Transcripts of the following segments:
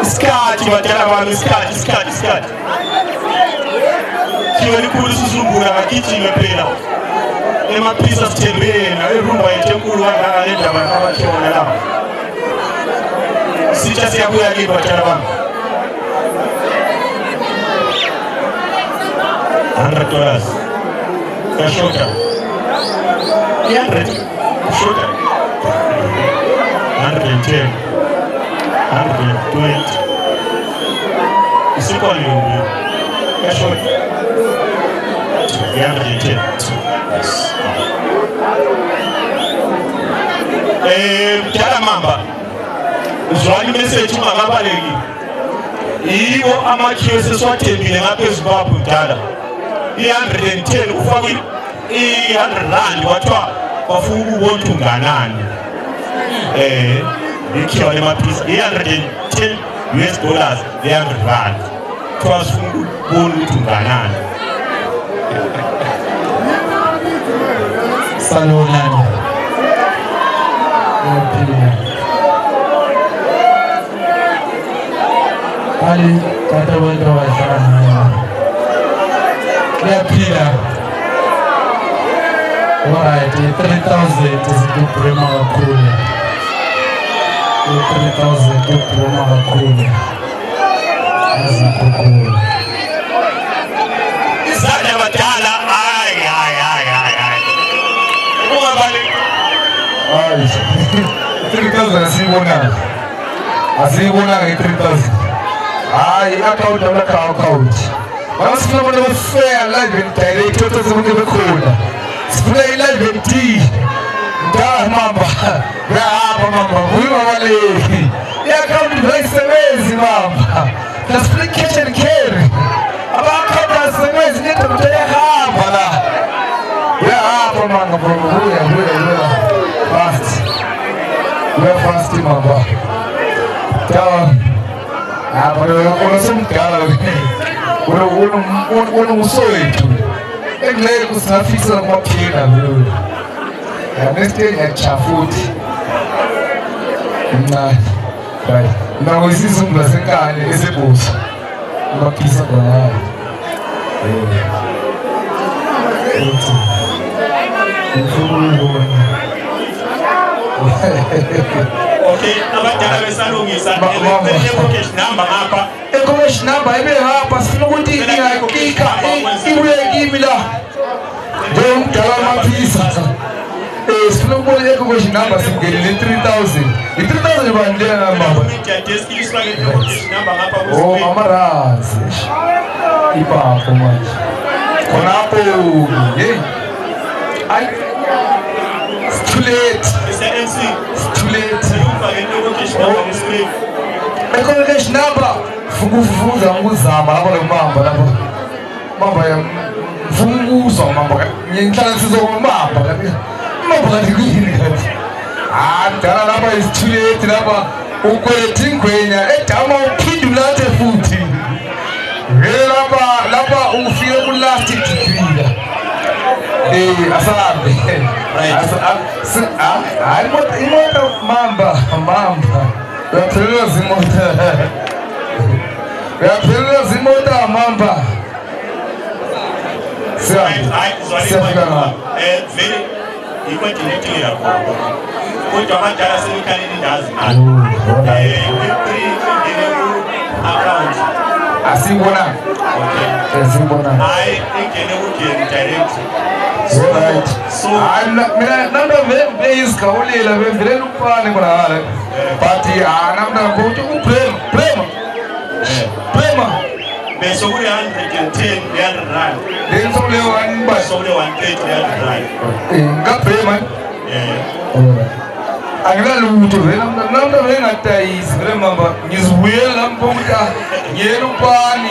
isikhathi badala bami isikhathi kiyo likhulu sizumbula ngagijime phela emaphisa sithembena erumba yethu enkulu kangaka nendaba abakhona lapha sitsha siyabuya kibo badala bami $100 kashota 300 shota 110 120 isikole yombi kashota 310 Mthala Mamba zwani message ungakabaleki yiwo amakhiwo sesiwathembile ngapha eZimbabwe Mthala i110 ufaka i100 kwathiwa bafuna ukubona ukuthi unganani ikhiwa lemaphisa i110 US dollars i100 kuthiwa sifuna ukubona ukuthi unganani Salonani Ali kata wenda wazana yaphila alright 3,000 izikubrema kakhulu 3,000 kubrema kakhulu azikhukhulu izandla badala ay ungabali 3,000 asibona nge-3,000 hayi i-account account masifuna abantu abafea live and direct otazibonke bekhona sifuna i-live and tea mamba uyahamba uyimabaleki i-account ayisebenzi mamba nasifuna i-cash and carry ama-account asebenzi nento mntu ayahamba la uyahamba manga buya fast uya fast mamba unasomdala unosowethu engilele kusingafisa kumaphila nesitenyatsha futhi mncane nakwesizungu lasenkane esebhusa umaphisa khonala okay abadala besalungisa cash number ngapha cash number ibe hapa sifuna ukuthi iyakika ibuye kimi la ngomdala amaphisa sifuna ukubona cash number singenile 3,000 i-3,000 bandlela mama oh amarazi ipapho manje khonapho hey ay it's too late too late cash number fukufuza nguzama lapha lomamba lapha mamba ya mfunguzwa mamba ngihlala sizomamba kanti kuyini kanti dala lapha is too late lapha ukwetha ingwenya edama uphindulate futhi lapha ufike ku last degree asalambe hayi imoto mamba uyaphelelwa zimota mamba siyafika vele ikontinentile yakho kodwa abadala sebekhalele indazi account asibona asibona hayi ingene kugeni direct right so mina nando vele izikawulela vele upane bonakala but namna ngokuthi uprema bese kule 110 rand then so le 1 ba so le 130 rand ngaprema angila lutho vele namna vele ngatayisi vele mamba ngizibuyela lampomka ngiyela upani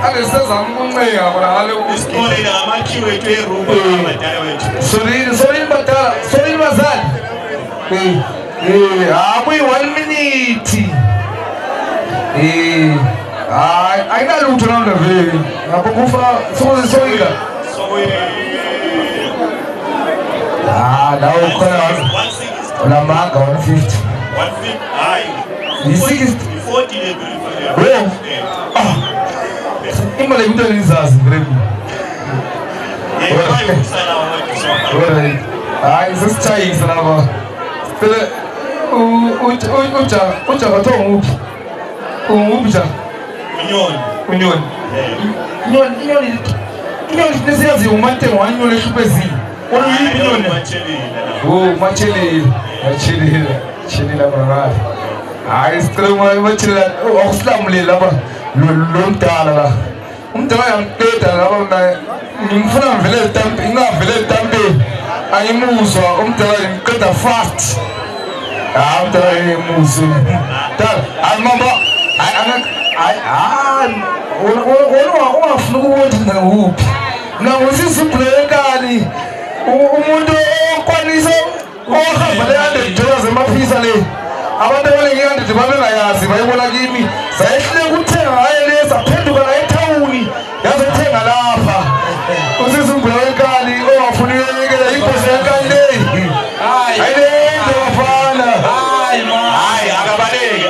angisezama ukuncenga bonakala isikole namakhiwo ethu eRuba abadala wethu sorry badala sorry bazali abuyi 1 minute ayinalutho namna vele ngapho kufa sokuzisoyila lawo khona unamanga 150 hayi i-60 40 level. Imali into engizazi ngeke. Hayi sesithayisa lapha. Phela uja bathonga uphi? Uphi ja? Unyoni. Inyoni lesiyazi uMantengo wanyoni ehlupezile. Oluyiphi inyoni? Machelile mangaka. Hayi sicela machelile akusilamule lapha lo mdala la. Umdala yamqeda lapha mina ngifuna ngivele ezitampe, ingavele ezitampeni. Ayimuzwa umdala ngimqeda fast. Umdala emuzi. Dala, mama, ungafuna ukubona nguphi. Mina ngusisiphulekani. Umuntu okwanisa ohamba le$100 emaphisa le. Abantu abaningi babengayazi bayibona kimi. Sayehlule ukuthenga ngaye le saphenduka la ethawuni. Yaze uthenga lapha. Usisiphulekani ongafuna ukuyekela inkosi yankani le. Hayi le nto bafana. Hayi akabaleki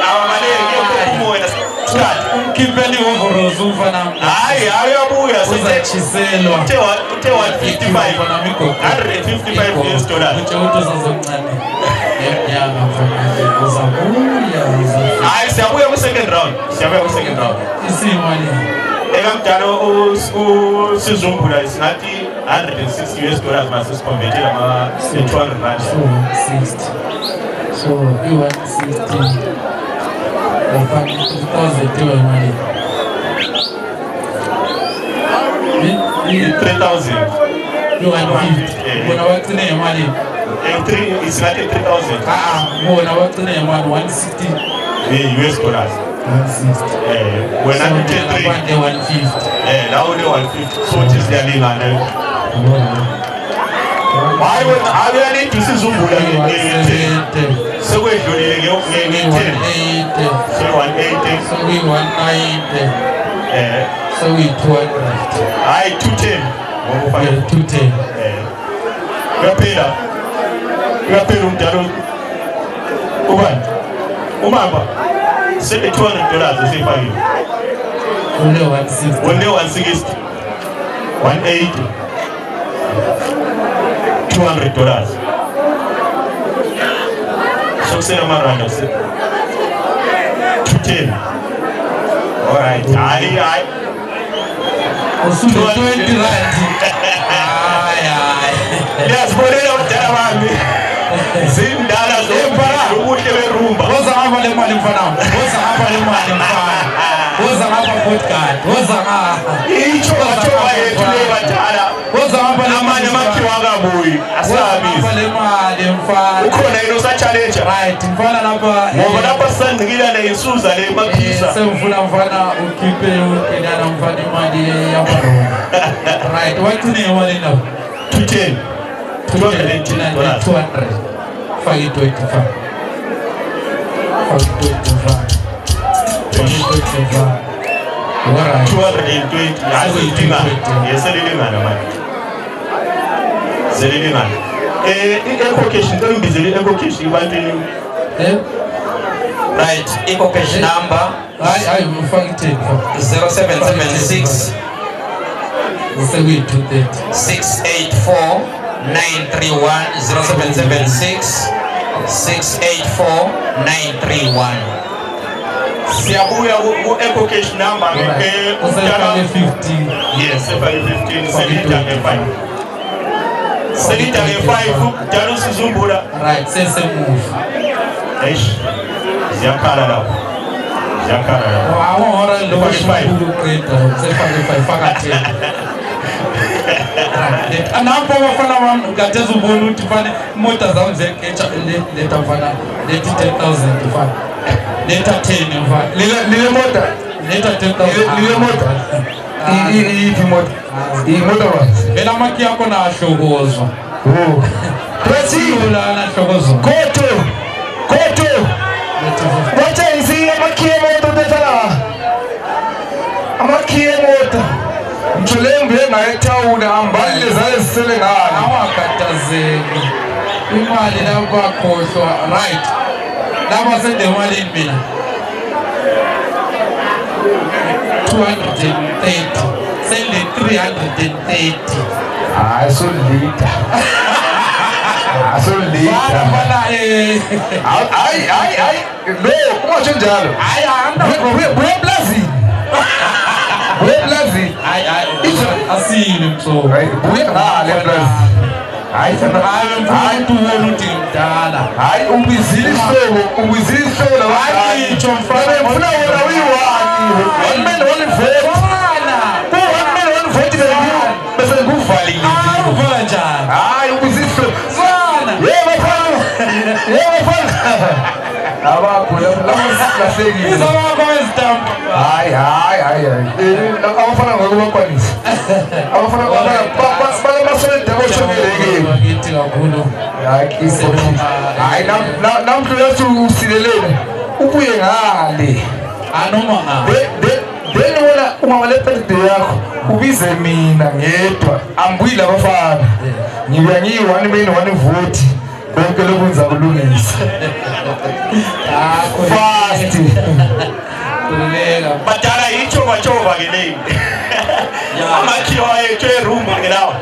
umoya start umkhipheli wovorozo ufana hayi ayabuya sechiselwa uthe 155 $155 uthi uzoncane yanga mfana uzabuya hayi siyabuya ku second round isimali ekamdalo usizumbula singathi $160 masisikonvertile ama $200 so i-160 2,000 imali 3,000 bona wagcine imali 3 is like 3,000 bona wagcine imali $160 $160 wena uthe 3 lawo le 150 so it is yalingana hayi wena awuyani isizumbula sekwedlulile nge-10 so we-190 so we-200 hayi 210 210 uyaphela umdalo ubani umamba sele $200 esefakile ule 160 180 $200 sokusela amaranda 210 alright hayi usuke 20 rand ngiyazibonela umdala wami zindala zombala ubuhle berumba woza ngapha le mali mfana woza ngapha podcast woza ngapha ichoba yethu le badala woza ngapha amanye amakhiwa akabuyi asabizi le mali mfana ukhona yini usa-challenge right mfana lapha ngoba lapha sisangcikila ney'nsuza le maphisa semfuna mfana ukhiphe uqinana mfana imali yamarona right wathini imali lapha 210 $200 fake 25 Alright. 220 azilingana yeselilingana manje selilingana i-allocation ngibizele i-allocation ibantwini right i-allocation number hayi ufake 10 0776 684 931 0776 684 931 siyabuya ku-allocation number usefake 15 yes sefake 15 selidake 5 selidake 5 njalo sizumbula right sesemove eish ziyakhala lapho awahora lokuqeda sefake 5 faka 10 anapho bafana bami ngateza ubona ukuthi fane imoto zami zekecha leta mfana leti 10,000 mfana leta 10 mfana lile moto leta 10,000 lile moto iphi moto imoto basi vela maki yako na hlokozwa Presi na hlokozwa koto wacha isi amakie moto tetala amakie moto mthulembe ngayethawuna ambale zale sisele ngani awakatazeki imali lapha khohlwa right lapha sende imali mina 230. Send it 330. So late. So late. No, come on, Chenjalo. We're blessing. We're blessing. I see him so. Right, we're blessing. ubize mina ngedwa ambuyile abafana ngibuya ngiyi-1 million 1 vote konke lokhu ngizakulungisa fast badala yitshova ke leyi amakhiwa ethu erumba ngelawo